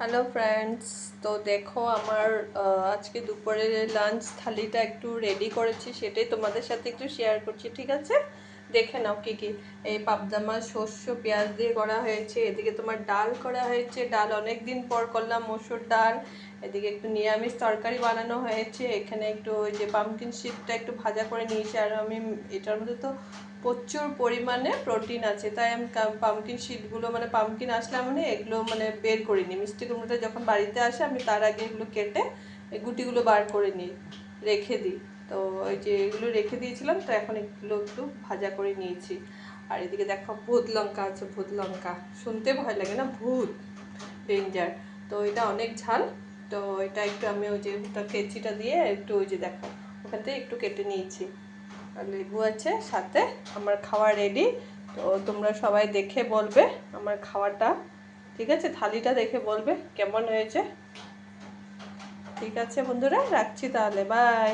Hello friends, তো দেখো আমার আজকে দুপুরের লাঞ্চ থালিটা একটু রেডি করেছি, সেটাই তোমাদের সাথে একটু শেয়ার করছি। ঠিক আছে, দেখে নাও কি কি। এই পাবদা শস্য পেঁয়াজ দিয়ে করা হয়েছে, এদিকে তোমার ডাল করা হয়েছে, ডাল অনেক দিন পর করলাম, মসুর ডাল। এদিকে একটু নিরামিষ তরকারি বানানো হয়েছে, এখানে একটু ওই যে পামকিন সিডটা একটু ভাজা করে নিয়েছি। আর আমি এটার মধ্যে তো প্রচুর পরিমাণে প্রোটিন আছে, তাই আমি পামকিন সিডগুলো মানে পামকিন আসলে মানে এগুলো মানে বের করে নিই। মিষ্টি কুমড়োটা যখন বাড়িতে আসে আমি তার আগে এগুলো কেটে এই গুটিগুলো বার করে নিই, রেখে দিই। তো ওই যে এগুলো রেখে দিয়েছিলাম, তো এখন এগুলো একটু ভাজা করে নিয়েছি। আর এদিকে দেখো ভূত লঙ্কা আছে, ভূত লঙ্কা শুনতে ভয় লাগে না, ভূত ডেঞ্জার। তো এটা অনেক ঝাল, তো এটা একটু আমি ওই যে কেচিটা দিয়ে একটু ওই যে দেখো ওখান থেকে একটু কেটে নিয়েছি। আর লেবু আছে সাথে। আমার খাওয়া রেডি। তো তোমরা সবাই দেখে বলবে আমার খাওয়াটা, ঠিক আছে, থালিটা দেখে বলবে কেমন হয়েছে। ঠিক আছে বন্ধুরা, রাখছি তাহলে, বাই।